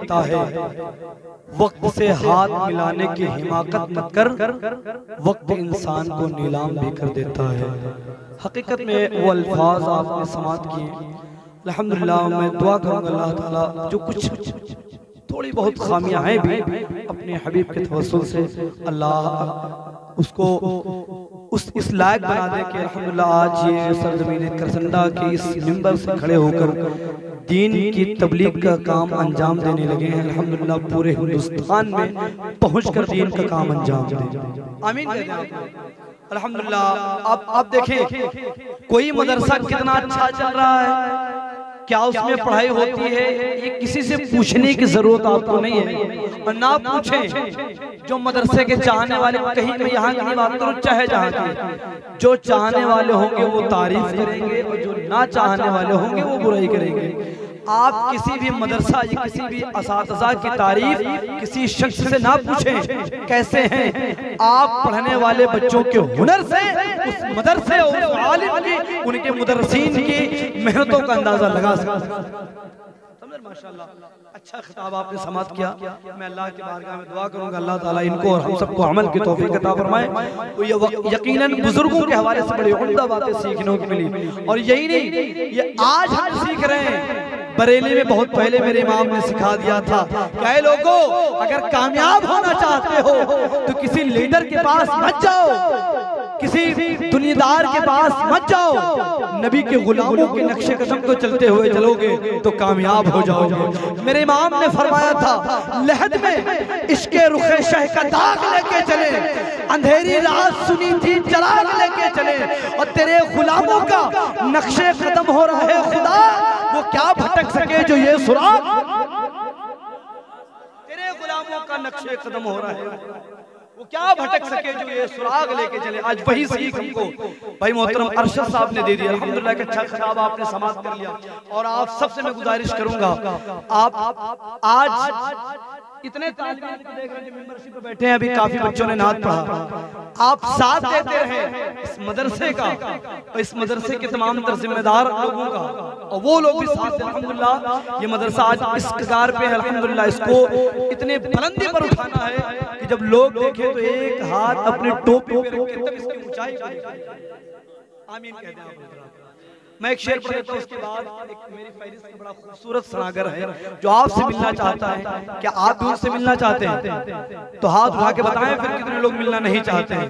करता है, वक्त से हाथ मिलाने की हिमाकत मत कर, वक्त इंसान को नीलाम भी कर देता है। हकीकत में वो अल्फाज आपने समात किए, अल्हम्दुलिल्लाह मैं दुआ करूंगा अल्लाह ताला जो कुछ थोड़ी बहुत खामियां हैं भी अपने हबीब के तवस्सुल से अल्लाह उसको उस लायक बना दे कि अल्हम्दुलिल्लाह आज ये सरजमीन करसंडा के इस मिंबर से खड़े होकर दीन की तबलीग का काम अंजाम देने लगे हैं। अल्हम्दुलिल्लाह पूरे हिंदुस्तान में पहुंचकर दीन का काम अंजाम दे। आमीन। अल्हम्दुलिल्लाह आप देखें कोई मदरसा कितना अच्छा चल रहा है, क्या उसमें पढ़ाई होती है, ये किसी से पूछने की जरूरत आपको नहीं है। और ना पूछें जो मदरसे के चाहने वाले, कहीं मैं यहाँ की बात करूँ चाहे जहाँ की, जो चाहने वाले होंगे वो तारीफ करेंगे और जो ना चाहने वाले होंगे वो बुराई करेंगे। आप किसी भी मदरसा या किसी भी असातिज़ा की तारीफ किसी शख्स से ना पूछें कैसे हैं, आप पढ़ने वाले बच्चों के हुनर से उस मदरसे और उस आलिम की, उनके मुदर्रिसीन की मेहनतों का अंदाजा लगा सकते। माशाअल्लाह अच्छा खिताब आपने समाप्त किया। मैं अल्लाह की बारगाह में दुआ करूंगा अल्लाह ताला इनको और हम सबको अमल की तौफीक अता फरमाए। तो ये यकीनन बुजुर्गों के हवाले से बड़ी उम्दा बातें सीखने को मिली। और यही नहीं, ये आज हम सीख रहे हैं, बरेली में बहुत पहले मेरे इमाम ने सिखा दिया था, क्या लोगों अगर कामयाब होना चाहते हो तो किसी लीडर के पास मत जाओ, किसी दुनियादार के पास मत जाओ, नबी के गुलामों के नक्शे कदम को चलते हुए चलोगे तो कामयाब हो जाओगे। मेरे इमाम ने फरमाया था लहद में इश्के रुखे शह का दाग लेके चले, अंधेरी रात सुनी थी चराग लेके चले, और तेरे गुलामों का नक्शे कदम हो रहा है खुदा, वो क्या भटक सके जो ये सुराग, तेरे गुलामों का नक्शे कदम हो रहा है वो क्या भटक सके जो ये सुराग लेके चले। आज वही सीख हमको भाई मोहतरम अरशद साहब ने दे दिया। अल्हम्दुलिल्लाह का अच्छा खिताब आपने समाप्त कर लिया। और आप सबसे मैं गुजारिश करूंगा, आप आज इतने तालिबान को देख रहे हैं जो मेंबरशिप पे बैठे हैं, अभी काफी बच्चों ने नात पढ़ा, आप साथ देते रहे इस मदरसे का और इस मदरसे के तमाम तर जिम्मेदार लोगों का, और वो लोग भी साथ दें। अल्हम्दुलिल्लाह ये मदरसा आज इस कगार पे है, अल्हम्दुलिल्लाह इसको इतने बुलंदी पर उठाना है कि जब लोग देखें तो एक हाथ अपने टोपी पे रख के तब इसकी ऊंचाई को आमीन कह दें। मैं एक शेर पढ़ देता हूं, उसके बाद एक मेरी फहरिस्त का बड़ा खूबसूरत सनागर है जो आपसे मिलना चाहता है। क्या आप भी उनसे मिलना चाहते हैं तो हाथ उठा के बताएं, फिर कितने लोग मिलना नहीं चाहते हैं?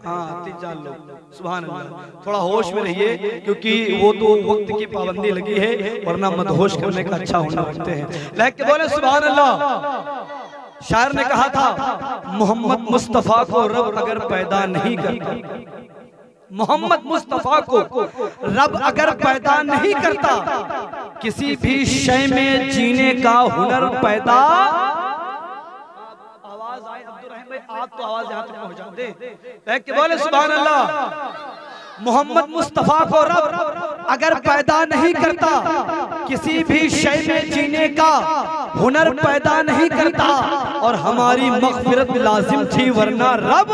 हाँ 3-4 लोग, सुभान अल्लाह। थोड़ा होश में रहिए क्योंकि वो तो वक्त की पाबंदी लगी है, वरना मदहोश करने का अच्छा होना रखते हैं। लेकिन बोले सुभान अल्लाह। शायर ने कहा था मोहम्मद मुस्तफा को रब अगर पैदा नहीं करता, मोहम्मद मुस्तफा को रब अगर पैदा नहीं करता, किसी भी शय में जीने का हुनर पैदा। आवाज आए अब्दुर्रहीम भाई, आप तो आवाज यहाँ तक पहुँचा दे, बोले सुभान अल्लाह। मोहम्मद मुस्तफा को रब अगर पैदा नहीं करता, किसी भी शय में जीने का हुनर पैदा नहीं करता, और हमारी मग़फ़िरत लाजिम थी वरना रब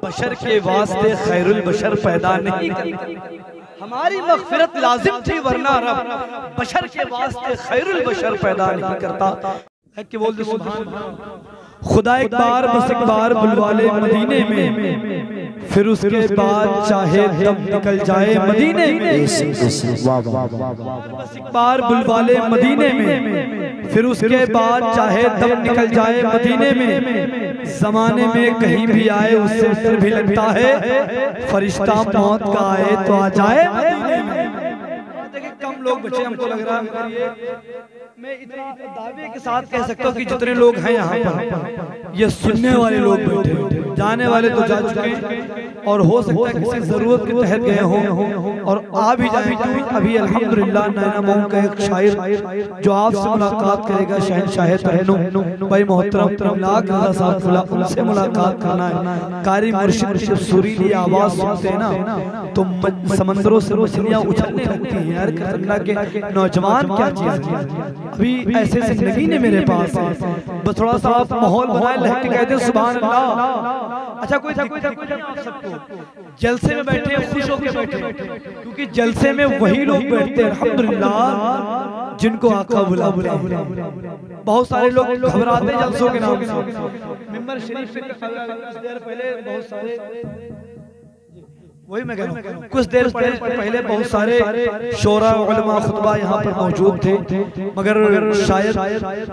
बशर के वास्ते खैरुल बशर पैदा नहीं करता। हमारी मग़फ़िरत लाजिम थी वरना रब बशर के वास्ते खैरुल बशर पैदा नहीं करता। कि बोल दे सुभान। खुदा एक बार बस एक बार बुलवा ले मदीने में, फिर उसके बाद चाहे तब निकल जाए मदीने में। बस एक बार बुलवा ले मदीने में, फिर उसके बाद चाहे तब निकल जाए मदीने में। जमाने में कहीं भी आए उससे डर भी लगता है, फरिश्ता मौत का आए तो आ जाए मदीने में। देखिए कम लोग बचे, हमको लग रहा है मैं इतना दावे के साथ कह सकता हूँ कि जितने लोग हैं यहाँ पर, ये सुनने वाले लोग बैठे, जाने वाले तो जा चुके हैं और हो सकता है किसी जरूरत के तहत गए हों और आ भी जाएंगे। अभी अल्हम्दुलिल्लाह नैना मोम का एक शायर जो आपसे मुलाकात करेगा, शहनशाह तहन्नुम भाई मोहतरम लाख साहब, उनसे मुलाकात करना है। कारी मुर्शिद सुरीली आवाज सुनते हैं ना तो समंदरों से मछलियाँ उछलने लगती हैं। यार अल्लाह के नौजवान क्या चीज है। अभी ऐसे जिंदगी ने मेरे पास है, बस थोड़ा सा आप माहौल बनाए, लहके कहते सुभान अल्लाह। अच्छा कोई दिक्कत नहीं आप सबको, जलसे में बैठे हैं खुश होकर बैठे, क्योंकि जलसे में वही लोग बैठते हैं अल्हम्दुलिल्लाह जिनको आका बुलाते हैं। बहुत सारे लोग घबराते हैं जलसों के नाम से। मिंबर शरीफ से कुछ देर पहले बहुत सारे, वही मैं कह रहा हूँ, कुछ देर पहले बहुत सारे शोरा उलमा खुतबा यहाँ पर मौजूद थे, मगर शायद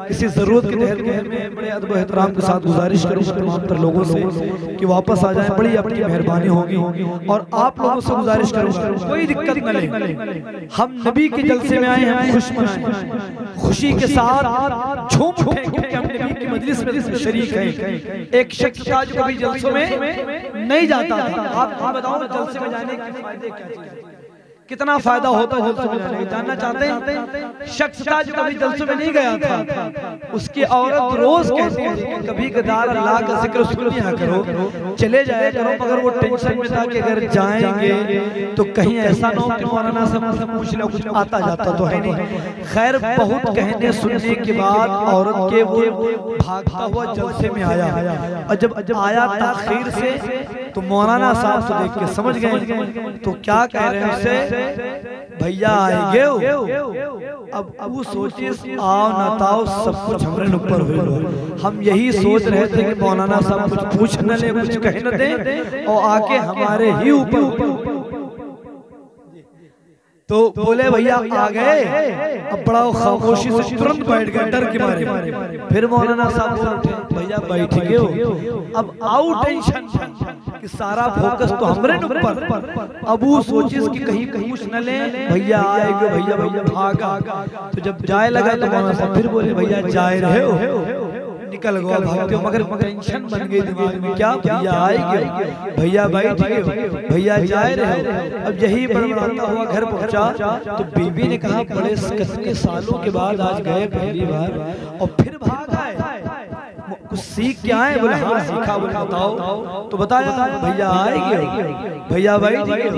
किसी जरूरत के तहत मैं बड़े अदब एहतराम के साथ गुजारिश करूँ तमाम तर लोगों से कि वापस आ जाएं, बड़ी आपकी मेहरबानी होगी। और आप लोगों से गुजारिश करूँगा कोई दिक्कत न ले, हम नबी के जलसे में आए हैं, खुश मनाएं, खुशी के साथ झूम उठें, क्योंकि हम नबी की मजलिस में शरीक हैं। एक शख्स था जो कभी जलसों में नहीं जाता था, आप बताओ जलसे में जाने के फायदे क्या चीज़, कितना फायदा होता है जलसों में जाने, जानना चाहते हैं? शख्स था जो कभी जलसों में नहीं गया था, उसकी औरत रोज कहती है कभी कदार अल्लाह का जिक्र सुनिया करो, चले जाया करो, मगर वो टेंशन में था कि अगर जाएंगे तो कहीं ऐसा ना हो कि मौलाना से पूछ लो, कुछ आता जाता तो है नहीं। खैर बहुत कहने सुनने के बाद औरत के वो भागता हुआ जलसे में आया, और जब आया ताखीर से तो मौलाना साहब से देख के समझ गए, तो क्या कह रहे हैं उसे, भैया आएंगे अब वो सोचिए आओ ना ताओ सब कुछ हमारे ऊपर हुए। हम यही सोच रहे थे कि मौलाना साहब कुछ पूछ न ले, कुछ कह न दे और आके हमारे ही ऊपर, तो बोले भैया आ गए। अब बड़ा खामोशी से तुरंत बैठ गए डर के मारे। फिर मौलाना साहब बोल उठे, भैया बैठे हो, अब आओ टेंशन कि सारा फोकस तो हमरे ऊपर। अब वो सोचिस कि कहीं पूछ न ले, भैया आएगा, भैया भैया भागा। तो जब जाए लगा तो मौलाना साहब फिर बोले, भैया जाए रहे हो, निकल गया भागते हो, मगर टेंशन बन गई दिमाग में, क्या भैया आएंगे, भैया बैठ गए, भैया जाए रहे। अब यही बड़बड़ाता हुआ घर पहुंचा तो बीबी ने कहा, बड़े कितने सालों के बाद आज गए पहली बार और फिर भाग आए, कुछ सीख क्या है? बोले हाँ सीखा। बोले बताओ। तो बताया, भैया आएंगे, भैया बैठ गए,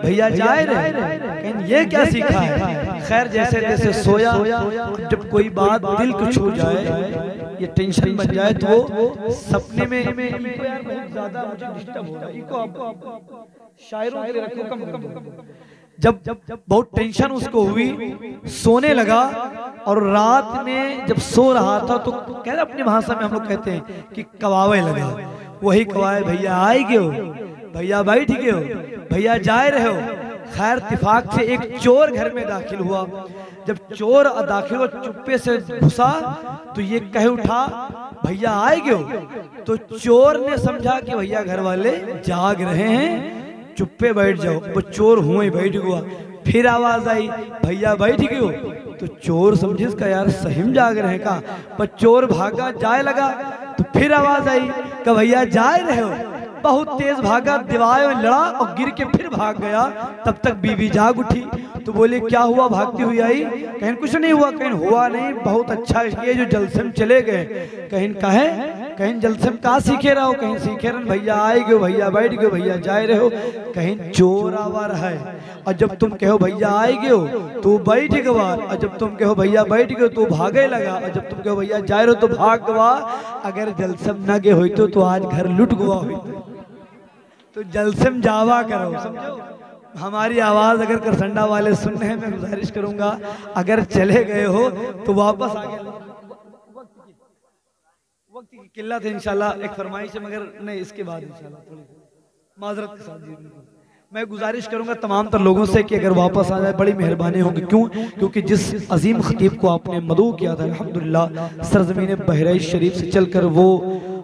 भैया जाए रहे, कहीं ये क्या सीखा है? खैर जैसे जैसे सोया, जब कोई बात दिल को छू जाए, ये टेंशन बन जाए, तो वो सपने में बहुत ज्यादा मुझे डिस्टर्ब हो रहा है, इको आप शायरों के रखो कम कर दो। जब बहुत टेंशन उसको हुई, सोने लगा, और रात में जब सो रहा था तो कह रहे अपनी भाषा में हम लोग कहते हैं कि कवावे लगा, वही कवाए, भैया आएंगे हो, भैया बैठ गए हो, भैया जाए रहे हो। खैर इत्तेफाक से एक चोर घर में दाखिल हुआ। जब चोर दाखिल हुआ, चुप्पे से घुसा तो ये कह उठा, भैया आएंगे हो। तो चोर ने समझा कि भैया घर वाले जाग रहे हैं, चुप्पे बैठ जाओ। वो चोर हुए बैठ गया। फिर आवाज आई, भैया बैठ गए हो। तो चोर समझे इसका यार सही में जाग रहे हैं का, पर चोर भागा जाए लगा। तो फिर आवाज आई कि भैया जाए रहे हो। बहुत तेज भागा, दीवार में लड़ा और गिर के फिर भाग गया। तब तक बीवी जाग उठी तो बोले क्या हुआ, भागती हुई आई? कहीं कुछ नहीं हुआ। कहीं हुआ नहीं, बहुत अच्छा ये जो जलसे में चले गए। कहीं कहे कहीं जलसे में कहा सीखे रहो, कहीं सीखे रहो, भैया आएगे, भैया बैठ गए, भैया जाए रहे हो। कहीं चोर आवर है, और जब तुम कहो भैया आएगे हो तो बैठ गवा, और जब तुम कहो भैया बैठ गए तो भागे लगा, और जब तुम कहो भैया जाए रहे हो तो भाग गवा। अगर जलसे में न गए होते तो आज घर लुट गवा होते। तो जलसे में जावा करो, समझो। हमारी आवाज अगर करसंडा वाले सुन रहे हैं, मैं गुजारिश करूंगा अगर चले गए हो तो वापस आ गए। वक्त की किल्लत है, इंशाल्लाह एक फरमाइश है, मगर नहीं इसके बाद इंशाल्लाह थोड़ी माजरत के साथ जी मैं गुजारिश करूंगा तमाम तर लोगों से कि अगर वापस आ जाए बड़ी मेहरबानी होगी। क्यों? क्योंकि जिस अजीम खतीब को आपने मदऊ किया था अल्हम्दुलिल्लाह सरजमीन बहराइच शरीफ से चलकर वो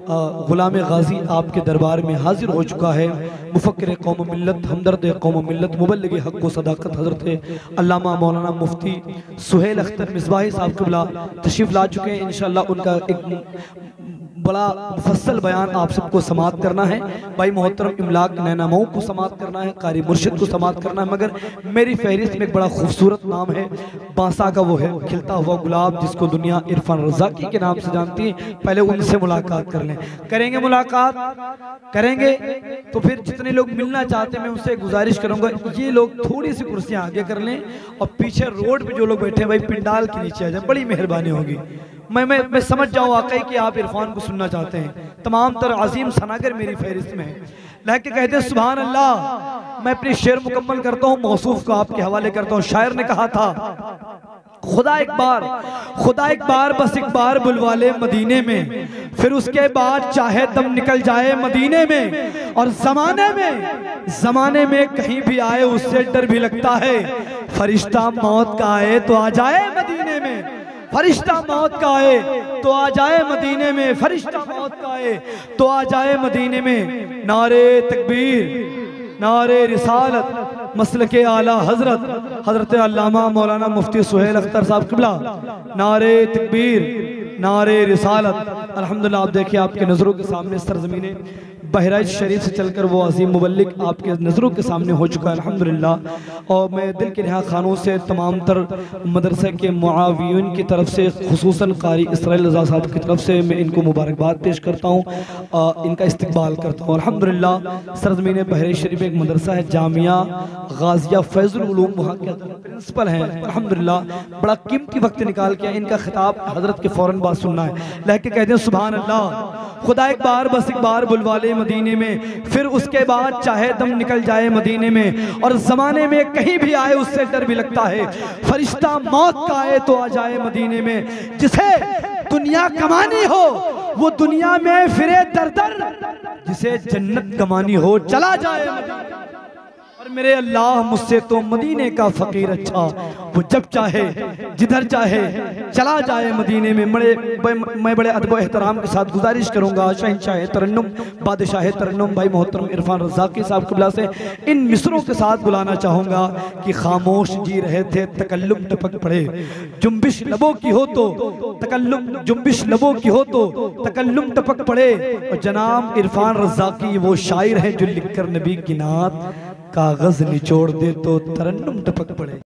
गुलाम गाजी आपके दरबार में हाजिर हो चुका है। मुफक्किर कौम मिल्लत, हमदर्द कौम मिल्लत, मुबल्लिग हक़ व सदाकत हज़रत अल्लामा मौलाना मुफ्ती सुहेल अख्तर मिसबाही साहब क़िबला तशरीफ़ ला चुके हैं। इंशाअल्लाह उनका एक बड़ा मुफस्सल बयान आप सबको समात करना है। भाई मोहतरम इमलाक नैनामऊ को समात करना है, कारी मुर्शिद को समात करना है। मगर मेरी फहरिस्त में एक बड़ा खूबसूरत नाम है बांसा का, वो है खिलता हुआ गुलाब, जिसको दुनिया इरफान रज़ाकी के नाम से जानती है। पहले उनसे मुलाकात कर लें। करेंगे मुलाकात करेंगे। तो फिर जितने लोग मिलना चाहते हैं मैं उनसे गुजारिश करूंगा ये लोग थोड़ी सी कुर्सियां आगे कर लें और पीछे रोड पे जो लोग बैठे हैं भाई पिंडाल के नीचे आ जाए, बड़ी मेहरबानी होगी। मैं समझ जाऊँ वाकई कि आप इरफान को सुनना चाहते हैं। तमाम तर अजीम सनागर मेरी फहरिस्त में है। लहके कहते हैं सुभान अल्लाह। मैं अपनी शेर मुकम्मल करता हूँ, मौसूफ को आपके हवाले करता हूँ। शायर ने कहा था खुदा एक बार बस एक बार बुलवा ले मदीने में, फिर उसके बाद चाहे दम निकल जाए मदीने में। और जमाने में कहीं भी आए उससे डर भी लगता है, फरिश्ता मौत का आए तो आ जाए मदीने में। फरिश्ता मौत का आए तो आ जाए मदीने में, फरिश्ता मौत का आए तो आ जाए मदीने में। नारे तकबीर नारे रिसालत मसलके आला हजरत अल्लामा मौलाना मुफ्ती सुहेल अख्तर साहब किबला। नारे तकबीर नारे रिसालत। अल्हम्दुलिल्लाह आप देखिए आपके नज़रों के सामने सरज़मीने बहराइच शरीफ से चलकर वो अजीम मुबल्लिग आपके नज़रों के सामने हो चुका है अल्हम्दुलिल्लाह। और मैं दिल के नहा खानों से तमाम तर मदरसे के मुआविन की तरफ से खुसूसन कारी इसराइल रज़ा साहब की तरफ से मैं इनको मुबारकबाद पेश करता हूँ, इनका इस्तकबाल करता हूँ अल्हम्दुलिल्लाह। सरज़मीन बहराइच शरीफ एक मदरसा है जामिया गाजिया फैज़ुल उलूम, वहाँ के प्रिंसिपल हैं अल्हम्दुलिल्लाह। बड़ा कीमती वक्त निकाल के इनका खिताब हज़रत के फ़ौरन बाद सुनना है। लहके कहते हैं सुभान अल्लाह। खुदा एक बार बस एक बार बुलवा ले मदीने में, फिर उसके बाद चाहे दम निकल जाए मदीने में। और जमाने में कहीं भी आए उससे डर भी लगता है, फरिश्ता मौत का आए तो आ जाए मदीने में। जिसे दुनिया कमानी हो वो दुनिया में फिरे दर दर, जिसे जन्नत कमानी हो चला जाए मदीने। और मेरे अल्लाह मुझसे तो मदीने का फकीर अच्छा, वो जब चाहे जिधर चाहे चला जाए मदीने में। मैं बड़े अदब एहतराम के साथ गुजारिश करूंगा शहंशाह तरन्नुम बादशाह तरन्नुम भाई मोहतरम इरफान रज़ाकी साहब क़िबला से इन मिसरों के साथ बुलाना चाहूँगा कि खामोश जी रहे थे तकल्लुम टपक पड़े, जुम्बिश लबों की हो तो तकल्लुम, जुम्बिश लबों की हो तो तकल्लुम टपक पड़े। और जनाब इरफान रज़ाकी वो शायर हैं जो लिखकर नबी की नात कागज निचोड़ दे तो तरन्नुम टपक पड़े।